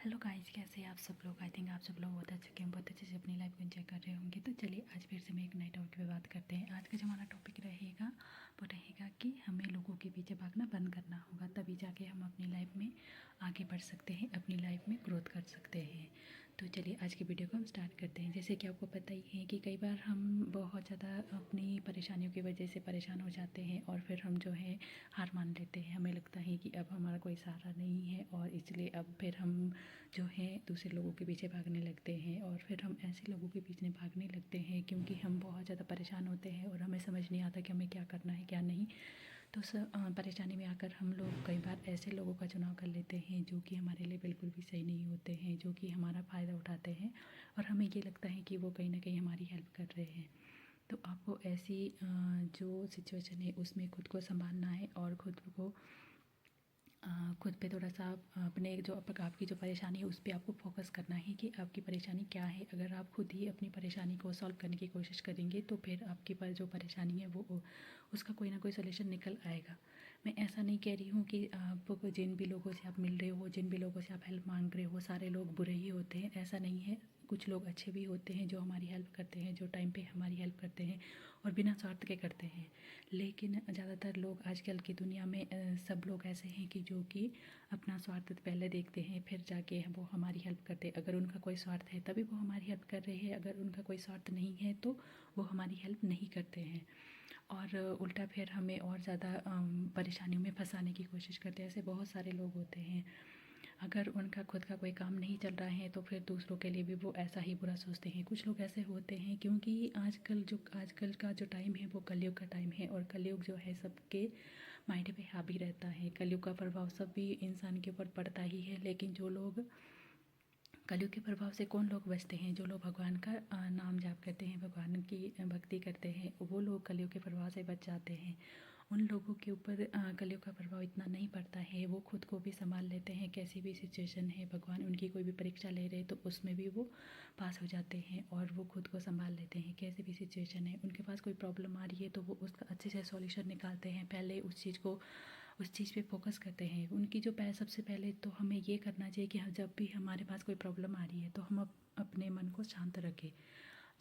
Hello guys, कैसे हैं आप सब लोग। आई थिंक आप सब लोग बहुत अच्छे बहुत अच्छे से अपनी लाइफ को एंजॉय कर रहे होंगे। तो चलिए आज फिर से मैं एक नए टॉपिक पे बात करते हैं। आज का जो हमारा टॉपिक रहेगा वो रहेगा कि हमें लोगों के पीछे भागना बंद करना होगा, तभी जाके हम अपनी लाइफ में आगे बढ़ सकते हैं, अपनी लाइफ में ग्रोथ कर सकते हैं। तो चलिए आज की वीडियो को हम स्टार्ट करते हैं। जैसे कि आपको पता ही है कि कई बार हम बहुत ज़्यादा अपनी परेशानियों की वजह से परेशान हो जाते हैं और फिर हम जो है हार मान लेते हैं। हमें लगता है कि अब हमारा कोई सहारा नहीं है और इसलिए अब फिर हम जो है दूसरे लोगों के पीछे भागने लगते हैं। और फिर हम ऐसे लोगों के पीछे भागने लगते हैं क्योंकि हम बहुत ज़्यादा परेशान होते हैं और हमें समझ नहीं आता कि हमें क्या करना है क्या नहीं। तो परेशानी में आकर हम लोग कई बार ऐसे लोगों का चुनाव कर लेते हैं जो कि हमारे लिए बिल्कुल भी सही नहीं होते हैं, जो कि हमारा फ़ायदा उठाते हैं और हमें ये लगता है कि वो कहीं ना कहीं हमारी हेल्प कर रहे हैं। तो आपको ऐसी जो सिचुएशन है उसमें खुद को संभालना है और खुद पे थोड़ा सा अपने जो आपकी जो परेशानी है उस पर आपको फोकस करना है कि आपकी परेशानी क्या है। अगर आप खुद ही अपनी परेशानी को सॉल्व करने की कोशिश करेंगे तो फिर आपके पास जो परेशानी है वो उसका कोई ना कोई सोल्यूशन निकल आएगा। मैं ऐसा नहीं कह रही हूँ कि आप जिन भी लोगों से आप मिल रहे हो, जिन भी लोगों से आप हेल्प मांग रहे हो, सारे लोग बुरे ही होते हैं, ऐसा नहीं है। कुछ लोग अच्छे भी होते हैं जो हमारी हेल्प करते हैं, जो टाइम पे हमारी हेल्प करते हैं और बिना स्वार्थ के करते हैं। लेकिन ज़्यादातर लोग आजकल की दुनिया में सब लोग ऐसे हैं कि जो कि अपना स्वार्थ पहले देखते हैं, फिर जाके वो हमारी हेल्प करते हैं। अगर उनका कोई स्वार्थ है तभी वो हमारी हेल्प कर रहे हैं, अगर उनका कोई स्वार्थ नहीं है तो वो हमारी हेल्प नहीं करते हैं और उल्टा फिर हमें और ज़्यादा परेशानियों में फंसाने की कोशिश करते हैं। ऐसे बहुत सारे लोग होते हैं। अगर उनका खुद का कोई काम नहीं चल रहा है तो फिर दूसरों के लिए भी वो ऐसा ही बुरा सोचते हैं। कुछ लोग ऐसे होते हैं क्योंकि आजकल का जो टाइम है वो कलयुग का टाइम है और कलयुग जो है सबके माइंड पे हावी रहता है। कलयुग का प्रभाव सब भी इंसान के ऊपर पड़ता ही है। लेकिन जो लोग कलयुग के प्रभाव से कौन लोग बचते हैं, जो लोग भगवान का नाम जाप करते हैं, भगवान की भक्ति करते हैं, वो लोग कलयुग के प्रभाव से बच जाते हैं। उन लोगों के ऊपर कलयुग का प्रभाव इतना नहीं पड़ता है, वो खुद को भी संभाल लेते हैं। कैसी भी सिचुएशन है, भगवान उनकी कोई भी परीक्षा ले रहे तो उसमें भी वो पास हो जाते हैं और वो खुद को संभाल लेते हैं। कैसी भी सिचुएशन है, उनके पास कोई प्रॉब्लम आ रही है तो वो उसका अच्छे से सॉल्यूशन निकालते हैं। पहले उस चीज़ पे फोकस करते हैं। उनकी जो सबसे पहले तो हमें ये करना चाहिए कि जब भी हमारे पास कोई प्रॉब्लम आ रही है तो हम अपने मन को शांत रखें।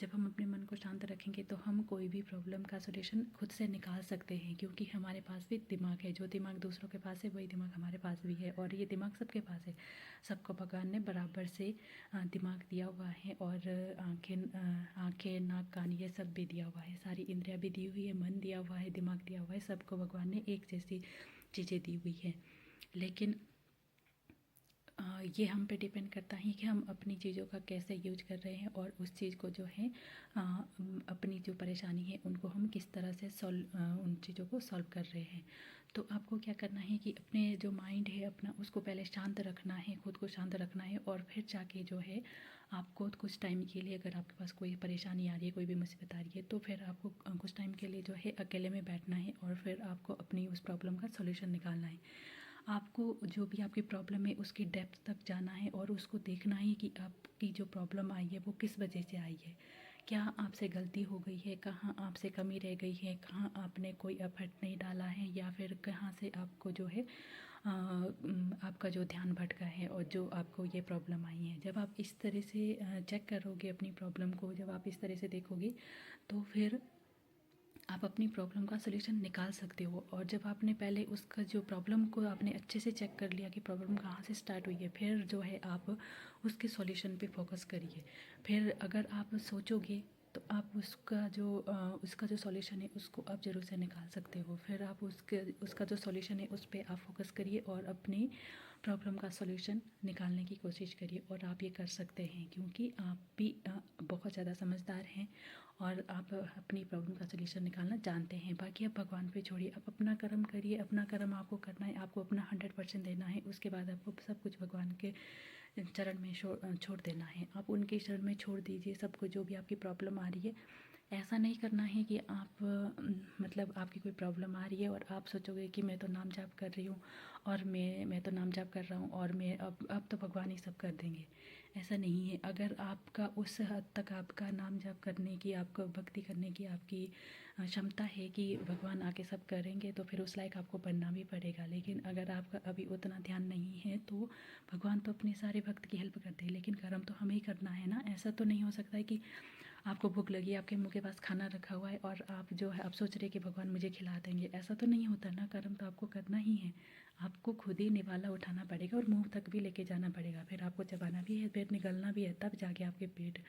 जब हम अपने मन को शांत रखेंगे तो हम कोई भी प्रॉब्लम का सॉल्यूशन खुद से निकाल सकते हैं, क्योंकि हमारे पास भी दिमाग है। जो दिमाग दूसरों के पास है वही दिमाग हमारे पास भी है और ये दिमाग सबके पास है। सबको भगवान ने बराबर से दिमाग दिया हुआ है और आँखें नाक कान ये सब भी दिया हुआ है, सारी इंद्रियां भी दी हुई है, मन दिया हुआ है, दिमाग दिया हुआ है। सबको भगवान ने एक जैसी चीज़ें दी हुई है। लेकिन ये हम पे डिपेंड करता है कि हम अपनी चीज़ों का कैसे यूज कर रहे हैं और उस चीज़ को जो है अपनी जो परेशानी है उनको हम किस तरह से उन चीज़ों को सॉल्व कर रहे हैं। तो आपको क्या करना है कि अपने जो माइंड है अपना उसको पहले शांत रखना है, खुद को शांत रखना है और फिर जाके जो है आपको कुछ टाइम के लिए, अगर आपके पास कोई परेशानी आ रही है, कोई भी मुसीबत आ रही है, तो फिर आपको कुछ टाइम के लिए जो है अकेले में बैठना है और फिर आपको अपनी उस प्रॉब्लम का सोल्यूशन निकालना है। आपको जो भी आपकी प्रॉब्लम है उसकी डेप्थ तक जाना है और उसको देखना है कि आपकी जो प्रॉब्लम आई है वो किस वजह से आई है। क्या आपसे गलती हो गई है, कहाँ आपसे कमी रह गई है, कहाँ आपने कोई एफर्ट नहीं डाला है, या फिर कहाँ से आपको जो है आपका जो ध्यान भटका है और जो आपको ये प्रॉब्लम आई है। जब आप इस तरह से चेक करोगे अपनी प्रॉब्लम को, जब आप इस तरह से देखोगे तो फिर आप अपनी प्रॉब्लम का सलूशन निकाल सकते हो। और जब आपने पहले उसका जो प्रॉब्लम को आपने अच्छे से चेक कर लिया कि प्रॉब्लम कहाँ से स्टार्ट हुई है, फिर जो है आप उसके सॉल्यूशन पे फोकस करिए। फिर अगर आप सोचोगे तो आप उसका जो सॉल्यूशन है उसको आप ज़रूर से निकाल सकते हो। फिर आप उसका जो सॉल्यूशन है उस पर आप फोकस करिए और अपनी प्रॉब्लम का सॉल्यूशन निकालने की कोशिश करिए। और आप ये कर सकते हैं क्योंकि आप भी बहुत ज़्यादा समझदार हैं और आप अपनी प्रॉब्लम का सलूशन निकालना जानते हैं। बाकी आप भगवान पे छोड़िए, आप अपना कर्म करिए। अपना कर्म आपको करना है, आपको अपना 100% देना है। उसके बाद आपको सब कुछ भगवान के चरण में छोड़ देना है। आप उनके शरण में छोड़ दीजिए सब कुछ। जो भी आपकी प्रॉब्लम आ रही है ऐसा नहीं करना है कि आप मतलब आपकी कोई प्रॉब्लम आ रही है और आप सोचोगे कि मैं तो नाम जाप कर रही हूँ और मैं तो नाम जाप कर रहा हूँ और मैं अब तो भगवान ही सब कर देंगे। ऐसा नहीं है। अगर आपका उस हद तक आपका नाम जाप करने की, आपको भक्ति करने की आपकी क्षमता है कि भगवान आके सब करेंगे, तो फिर उस लायक आपको बनना भी पड़ेगा। लेकिन अगर आपका अभी उतना ध्यान नहीं है तो भगवान तो अपने सारे भक्त की हेल्प करते हैं, लेकिन कर्म तो हमें ही करना है ना। ऐसा तो नहीं हो सकता है कि आपको भूख लगी, आपके मुंह के पास खाना रखा हुआ है और आप जो है आप सोच रहे कि भगवान मुझे खिला देंगे। ऐसा तो नहीं होता ना। कर्म तो आपको करना ही है। आपको खुद ही निवाला उठाना पड़ेगा और मुंह तक भी लेके जाना पड़ेगा। फिर आपको चबाना भी है, पेट निकलना भी है, तब जाके आपके पेट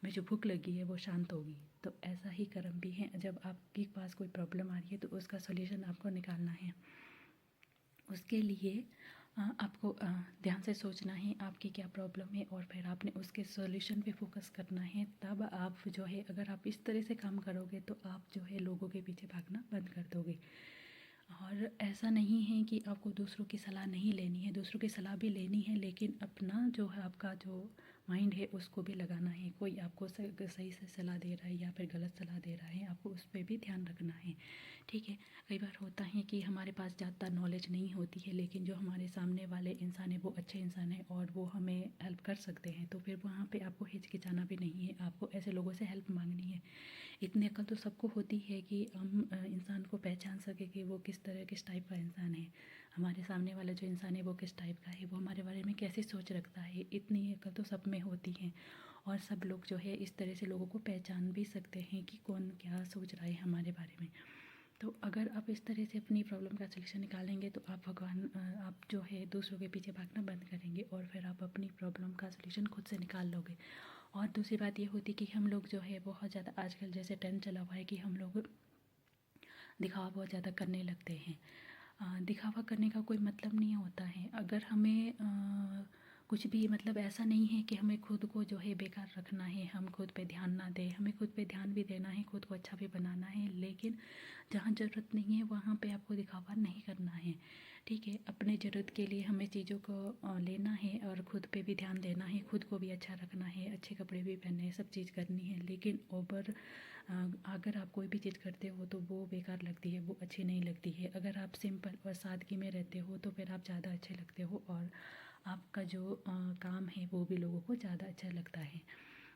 में जो भूख लगी है वो शांत होगी। तो ऐसा ही कर्म भी है। जब आपके पास कोई प्रॉब्लम आ रही है तो उसका सॉल्यूशन आपको निकालना है। उसके लिए आपको ध्यान से सोचना है आपकी क्या प्रॉब्लम है और फिर आपने उसके सॉल्यूशन पे फोकस करना है। तब आप जो है, अगर आप इस तरह से काम करोगे तो आप जो है लोगों के पीछे भागना बंद कर दोगे। और ऐसा नहीं है कि आपको दूसरों की सलाह नहीं लेनी है, दूसरों की सलाह भी लेनी है, लेकिन अपना जो है आपका जो माइंड है उसको भी लगाना है। कोई आपको सही से सलाह दे रहा है या फिर गलत सलाह दे रहा है, आपको उस पर भी ध्यान रखना है। ठीक है। कई बार होता है कि हमारे पास ज़्यादा नॉलेज नहीं होती है, लेकिन जो हमारे सामने वाले इंसान है वो अच्छे इंसान है और वो हमें हेल्प कर सकते हैं, तो फिर वहाँ पे आपको हिचकिचाना भी नहीं है। आपको ऐसे लोगों से हेल्प मांगनी है। इतनी अक्ल तो सबको होती है कि हम इंसान को पहचान सके कि वो किस टाइप का इंसान है। हमारे सामने वाला जो इंसान है वो किस टाइप का है, वो हमारे बारे में कैसे सोच रखता है। इतनी अक्ल तो सब में होती है और सब लोग जो है इस तरह से लोगों को पहचान भी सकते हैं कि कौन क्या सोच रहा है हमारे बारे में। तो अगर आप इस तरह से अपनी प्रॉब्लम का सलूशन निकालेंगे तो आप जो है दूसरों के पीछे भागना बंद करेंगे और फिर आप अपनी प्रॉब्लम का सलूशन खुद से निकाल लोगे। और दूसरी बात ये होती कि हम लोग जो है बहुत ज़्यादा आजकल जैसे ट्रेंड चला हुआ है कि हम लोग दिखावा बहुत ज़्यादा करने लगते हैं। दिखावा करने का कोई मतलब नहीं होता है। अगर हमें कुछ भी मतलब ऐसा नहीं है कि हमें खुद को जो है बेकार रखना है, हम खुद पे ध्यान ना दें। हमें खुद पे ध्यान भी देना है, खुद को अच्छा भी बनाना है, लेकिन जहाँ ज़रूरत नहीं है वहाँ पे आपको दिखावा नहीं करना है। ठीक है। अपने ज़रूरत के लिए हमें चीज़ों को लेना है और खुद पे भी ध्यान देना है, खुद को भी अच्छा रखना है, अच्छे कपड़े भी पहनने हैं, सब चीज़ करनी है। लेकिन अगर आप कोई भी चीज़ करते हो तो वो बेकार लगती है, वो अच्छी नहीं लगती है। अगर आप सिंपल और सादगी में रहते हो तो फिर आप ज़्यादा अच्छे लगते हो और आपका जो काम है वो भी लोगों को ज़्यादा अच्छा लगता है।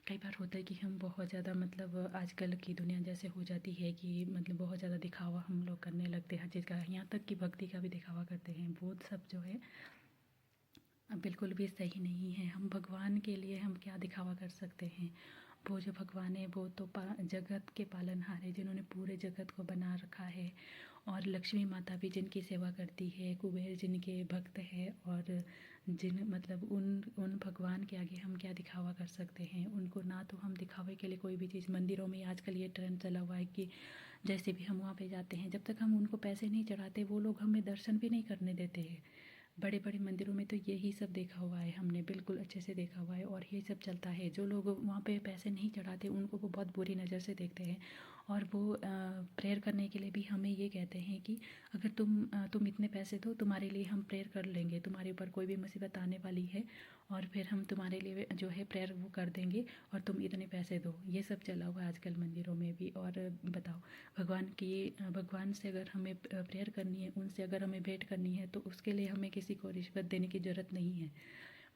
कई बार होता है कि हम बहुत ज़्यादा मतलब आजकल की दुनिया जैसे हो जाती है कि मतलब बहुत ज़्यादा दिखावा हम लोग करने लगते हैं हर चीज़ का, यहाँ तक कि भक्ति का भी दिखावा करते हैं। वो सब जो है बिल्कुल भी सही नहीं है। हम भगवान के लिए हम क्या दिखावा कर सकते हैं। वो जो भगवान है वो तो जगत के पालनहार है, जिन्होंने पूरे जगत को बना रखा है। और लक्ष्मी माता भी जिनकी सेवा करती है, कुबेर जिनके भक्त है, और जिन मतलब उन भगवान के आगे हम क्या दिखावा कर सकते हैं। उनको ना तो हम दिखावे के लिए कोई भी चीज़, मंदिरों में आजकल ये ट्रेंड चला हुआ है कि जैसे भी हम वहाँ पे जाते हैं, जब तक हम उनको पैसे नहीं चढ़ाते वो लोग हमें दर्शन भी नहीं करने देते हैं। बड़े बड़े मंदिरों में तो यही सब देखा हुआ है हमने, बिल्कुल अच्छे से देखा हुआ है और ये सब चलता है। जो लोग वहाँ पे पैसे नहीं चढ़ाते उनको वो बहुत बुरी नज़र से देखते हैं और वो प्रेयर करने के लिए भी हमें ये कहते हैं कि अगर तुम इतने पैसे दो, तुम्हारे लिए हम प्रेयर कर लेंगे, तुम्हारे ऊपर कोई भी मुसीबत आने वाली है और फिर हम तुम्हारे लिए जो है प्रेयर वो कर देंगे और तुम इतने पैसे दो। ये सब चला हुआ है आजकल मंदिरों में भी। और बताओ, भगवान से अगर हमें प्रेयर करनी है, उनसे अगर हमें भेंट करनी है तो उसके लिए हमें किसी को रिश्वत देने की ज़रूरत नहीं है।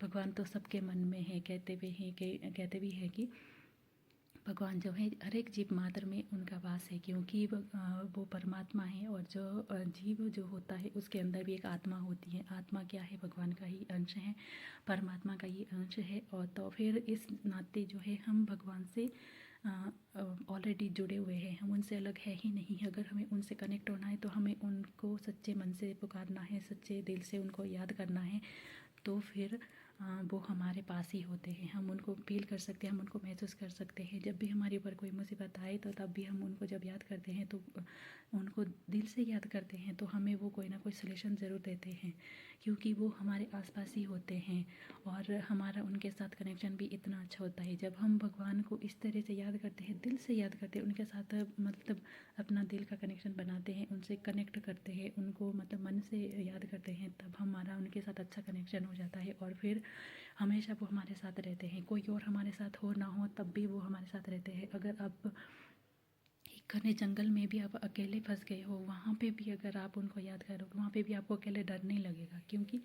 भगवान तो सबके मन में है। कहते भी हैं कि भगवान जो है हर एक जीव मात्र में उनका वास है, क्योंकि वो परमात्मा है। और जो जीव जो होता है उसके अंदर भी एक आत्मा होती है। आत्मा क्या है? भगवान का ही अंश है, परमात्मा का ही अंश है। और तो फिर इस नाते जो है हम भगवान से ऑलरेडी जुड़े हुए हैं, हम उनसे अलग है ही नहीं। अगर हमें उनसे कनेक्ट होना है तो हमें उनको सच्चे मन से पुकारना है, सच्चे दिल से उनको याद करना है। तो फिर वो हमारे पास ही होते हैं। हम उनको फील कर सकते हैं, हम उनको महसूस कर सकते हैं। जब भी हमारे ऊपर कोई मुसीबत आए तो तब भी हम उनको जब याद करते हैं तो उनको दिल से याद करते हैं तो हमें वो कोई ना कोई सलूशन ज़रूर देते हैं, क्योंकि वो हमारे आसपास ही होते हैं और हमारा उनके साथ कनेक्शन भी इतना अच्छा होता है। जब हम भगवान को इस तरह से याद करते हैं, दिल से याद करते हैं, उनके साथ मतलब अपना दिल का कनेक्शन बनाते हैं, उनसे कनेक्ट करते हैं, उनको मतलब मन से याद करते हैं, तब हमारा उनके साथ अच्छा कनेक्शन हो जाता है और फिर हमेशा वो हमारे साथ रहते हैं। कोई और हमारे साथ हो ना हो तब भी वो हमारे साथ रहते हैं। अगर अब घने जंगल में भी आप अकेले फंस गए हो, वहाँ पे भी अगर आप उनको याद करोगे, वहाँ पे भी आपको अकेले डर नहीं लगेगा, क्योंकि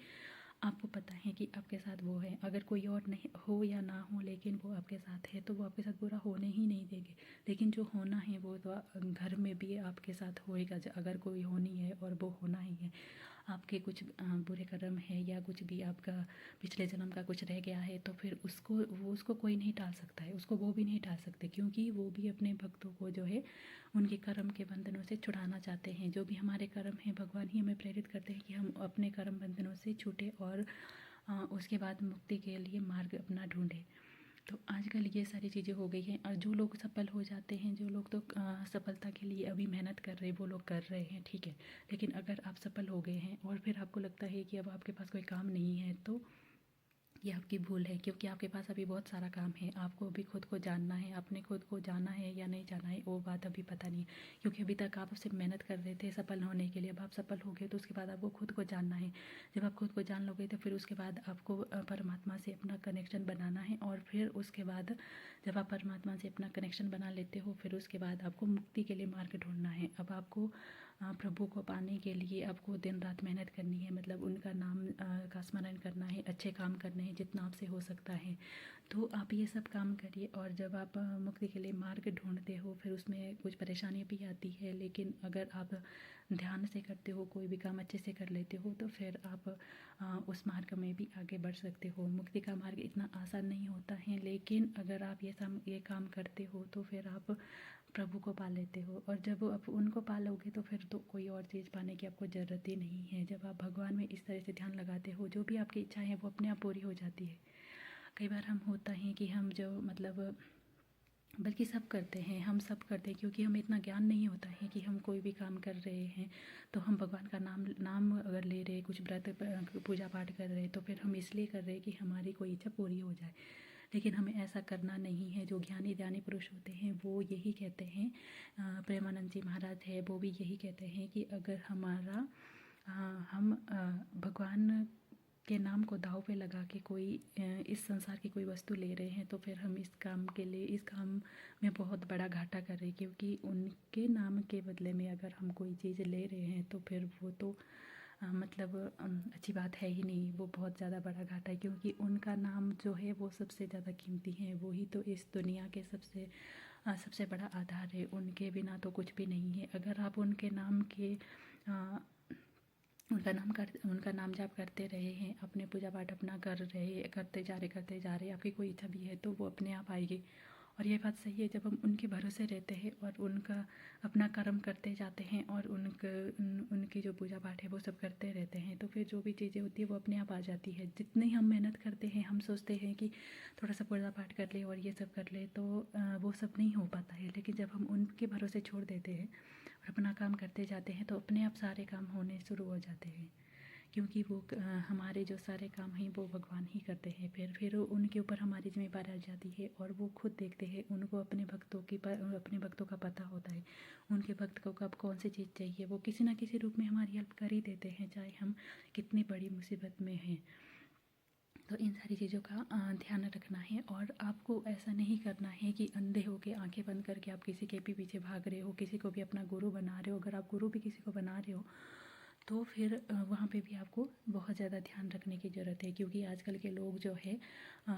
आपको पता है कि आपके साथ वो है। अगर कोई और नहीं हो या ना हो, लेकिन वो आपके साथ है, तो वो आपके साथ बुरा होने ही नहीं देंगे। लेकिन जो होना है वो तो घर में भी आपके साथ होएगा। अगर कोई होनी है और वो होना ही है, आपके कुछ बुरे कर्म है या कुछ भी आपका पिछले जन्म का कुछ रह गया है, तो फिर उसको कोई नहीं टाल सकता है, उसको वो भी नहीं टाल सकते, क्योंकि वो भी अपने भक्तों को जो है उनके कर्म के बंधनों से छुड़ाना चाहते हैं। जो भी हमारे कर्म हैं, भगवान ही हमें प्रेरित करते हैं कि हम अपने कर्म बंधनों से छूटे और उसके बाद मुक्ति के लिए मार्ग अपना ढूंढें। तो आजकल ये सारी चीज़ें हो गई हैं, और जो लोग सफल हो जाते हैं, जो लोग तो सफलता के लिए अभी मेहनत कर रहे हैं, वो लोग कर रहे हैं, ठीक है। लेकिन अगर आप सफल हो गए हैं और फिर आपको लगता है कि अब आपके पास कोई काम नहीं है, तो ये आपकी भूल है, क्योंकि आपके पास अभी बहुत सारा काम है। आपको अभी खुद को जानना है, अपने खुद को जाना है या नहीं जाना है, वो बात अभी पता नहीं है, क्योंकि अभी तक आप सिर्फ मेहनत कर रहे थे सफल होने के लिए। अब आप सफल हो गए तो उसके बाद आपको खुद को जानना है। जब आप खुद को जान लोगे तो फिर उसके बाद आपको परमात्मा से अपना कनेक्शन बनाना है, और फिर उसके बाद जब आप परमात्मा से अपना कनेक्शन बना लेते हो, फिर उसके बाद आपको मुक्ति के लिए मार्ग ढूंढना है। अब आपको प्रभु को पाने के लिए आपको दिन रात मेहनत करनी है, मतलब उनका नाम का स्मरण करना है, अच्छे काम करने हैं जितना आपसे हो सकता है। तो आप ये सब काम करिए, और जब आप मुक्ति के लिए मार्ग ढूंढते हो, फिर उसमें कुछ परेशानी भी आती है, लेकिन अगर आप ध्यान से करते हो, कोई भी काम अच्छे से कर लेते हो, तो फिर आप उस मार्ग में भी आगे बढ़ सकते हो। मुक्ति का मार्ग इतना आसान नहीं होता है, लेकिन अगर आप ये काम करते हो, तो फिर आप प्रभु को पा लेते हो। और जब आप उनको पा लोगे, तो फिर तो कोई और चीज़ पाने की आपको ज़रूरत ही नहीं है। जब आप भगवान में इस तरह से ध्यान लगाते हो, जो भी आपकी इच्छाएं हैं वो अपने आप पूरी हो जाती है। कई बार हम होता है कि हम जो मतलब बल्कि सब करते हैं, हम सब करते हैं, क्योंकि हमें इतना ज्ञान नहीं होता है कि हम कोई भी काम कर रहे हैं तो हम भगवान का नाम अगर ले रहे, कुछ व्रत पूजा पाठ कर रहे, तो फिर हम इसलिए कर रहे हैं कि हमारी कोई इच्छा पूरी हो जाए। लेकिन हमें ऐसा करना नहीं है। जो ज्ञानी ध्यानी पुरुष होते हैं वो यही कहते हैं, प्रेमानंद जी महाराज है, वो भी यही कहते हैं कि अगर हम भगवान के नाम को दाव पे लगा के कोई इस संसार की कोई वस्तु ले रहे हैं, तो फिर हम इस काम में बहुत बड़ा घाटा कर रहे हैं, क्योंकि उनके नाम के बदले में अगर हम कोई चीज़ ले रहे हैं, तो फिर वो तो मतलब अच्छी बात है ही नहीं, वो बहुत ज़्यादा बड़ा घाटा है, क्योंकि उनका नाम जो है वो सबसे ज़्यादा कीमती है। वही तो इस दुनिया के सबसे बड़ा आधार है। उनके बिना तो कुछ भी नहीं है। अगर आप उनके नाम के अ, उनका नाम जाप करते रहे हैं, अपने पूजा पाठ अपना करते जा रहे, आपकी कोई इच्छा भी है तो वो अपने आप आएगी। और ये बात सही है, जब हम उनके भरोसे रहते हैं और उनका अपना कर्म करते जाते हैं, और उनकी जो पूजा पाठ है वो सब करते रहते हैं, तो फिर जो भी चीज़ें होती है वो अपने आप आ जाती है। जितनी हम मेहनत करते हैं, हम सोचते हैं कि थोड़ा सा पूजा पाठ कर ले और ये सब कर ले, तो वो सब नहीं हो पाता है। लेकिन जब हम उनके भरोसे छोड़ देते हैं और अपना काम करते जाते हैं, तो अपने आप सारे काम होने शुरू हो जाते हैं, क्योंकि वो हमारे जो सारे काम हैं वो भगवान ही करते हैं। फिर उनके ऊपर हमारी जिम्मेदारी आ जाती है, और वो खुद देखते हैं। उनको अपने भक्तों का पता होता है, उनके भक्त को कब कौन सी चीज़ चाहिए। वो किसी ना किसी रूप में हमारी हेल्प कर ही देते हैं, चाहे हम कितनी बड़ी मुसीबत में हैं। तो इन सारी चीज़ों का ध्यान रखना है, और आपको ऐसा नहीं करना है कि अंधे हो के आंखें बंद करके आप किसी के भी पीछे भाग रहे हो, किसी को भी अपना गुरु बना रहे हो। अगर आप गुरु भी किसी को बना रहे हो, तो फिर वहाँ पे भी आपको बहुत ज़्यादा ध्यान रखने की ज़रूरत है, क्योंकि आजकल के लोग जो है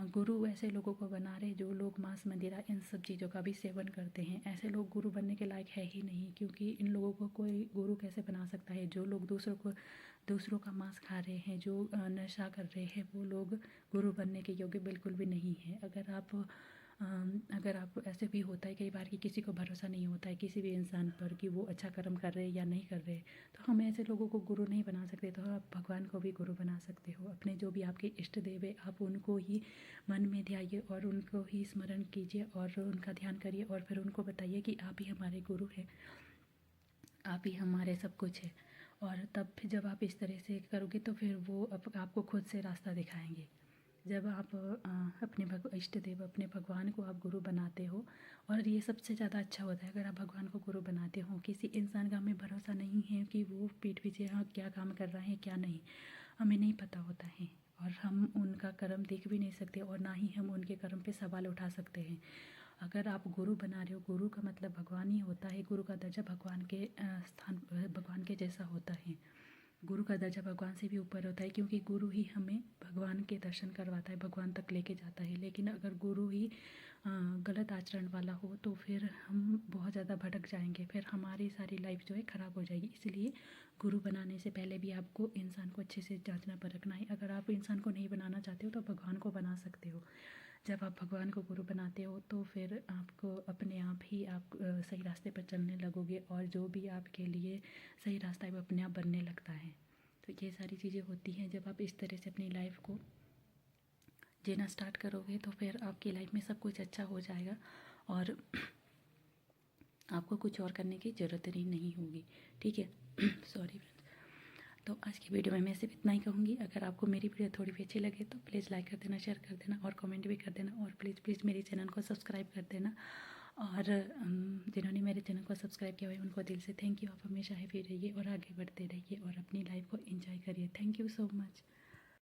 गुरु ऐसे लोगों को बना रहे जो लोग मांस मदिरा इन सब चीज़ों का भी सेवन करते हैं। ऐसे लोग गुरु बनने के लायक है ही नहीं, क्योंकि इन लोगों को कोई गुरु कैसे बना सकता है। जो लोग दूसरों का मांस खा रहे हैं, जो नशा कर रहे हैं, वो लोग गुरु बनने के योग्य बिल्कुल भी नहीं है। अगर आप ऐसे भी होता है कई बार कि किसी को भरोसा नहीं होता है किसी भी इंसान पर कि वो अच्छा कर्म कर रहे हैं या नहीं कर रहे, तो हम ऐसे लोगों को गुरु नहीं बना सकते। तो आप भगवान को भी गुरु बना सकते हो। अपने जो भी आपके इष्ट देव है, आप उनको ही मन में ध्याइए और उनको ही स्मरण कीजिए और उनका ध्यान करिए, और फिर उनको बताइए कि आप ही हमारे गुरु हैं, आप ही हमारे सब कुछ है। और तब फिर जब आप इस तरह से करोगे, तो फिर वो आपको खुद से रास्ता दिखाएंगे। जब आप अपने इष्ट देव अपने भगवान को आप गुरु बनाते हो, और ये सबसे ज़्यादा अच्छा होता है अगर आप भगवान को गुरु बनाते हो। किसी इंसान का हमें भरोसा नहीं है कि वो पीठ पीछे हाँ क्या काम कर रहा है क्या नहीं, हमें नहीं पता होता है, और हम उनका कर्म देख भी नहीं सकते, और ना ही हम उनके कर्म पे सवाल उठा सकते हैं। अगर आप गुरु बना रहे हो, गुरु का मतलब भगवान ही होता है, गुरु का दर्जा भगवान के स्थान भगवान के जैसा होता है। गुरु का दर्जा भगवान से भी ऊपर होता है, क्योंकि गुरु ही हमें भगवान के दर्शन करवाता है, भगवान तक लेके जाता है। लेकिन अगर गुरु ही गलत आचरण वाला हो तो फिर हम बहुत ज़्यादा भटक जाएंगे, फिर हमारी सारी लाइफ जो है ख़राब हो जाएगी। इसलिए गुरु बनाने से पहले भी आपको इंसान को अच्छे से जांचना परखना है। अगर आप इंसान को नहीं बनाना चाहते हो तो भगवान को बना सकते हो। जब आप भगवान को गुरु बनाते हो तो फिर आपको अपने आप ही आप सही रास्ते पर चलने लगोगे, और जो भी आपके लिए सही रास्ता है वो अपने आप बनने लगता है। तो ये सारी चीज़ें होती हैं जब आप इस तरह से अपनी लाइफ को जीना स्टार्ट करोगे, तो फिर आपकी लाइफ में सब कुछ अच्छा हो जाएगा और आपको कुछ और करने की ज़रूरत ही नहीं होगी। ठीक है। Sorry friends. तो आज की वीडियो में मैं सिर्फ इतना ही कहूँगी। अगर आपको मेरी वीडियो थोड़ी भी अच्छी लगे तो प्लीज़ लाइक कर देना, शेयर कर देना और कमेंट भी कर देना, और प्लीज़ मेरे चैनल को सब्सक्राइब कर देना। और जिन्होंने मेरे चैनल को सब्सक्राइब किया हुआ है उनको दिल से थैंक यू। आप हमेशा हैप्पी रहिए और आगे बढ़ते रहिए और अपनी लाइफ को एंजॉय करिए। Thank you so much.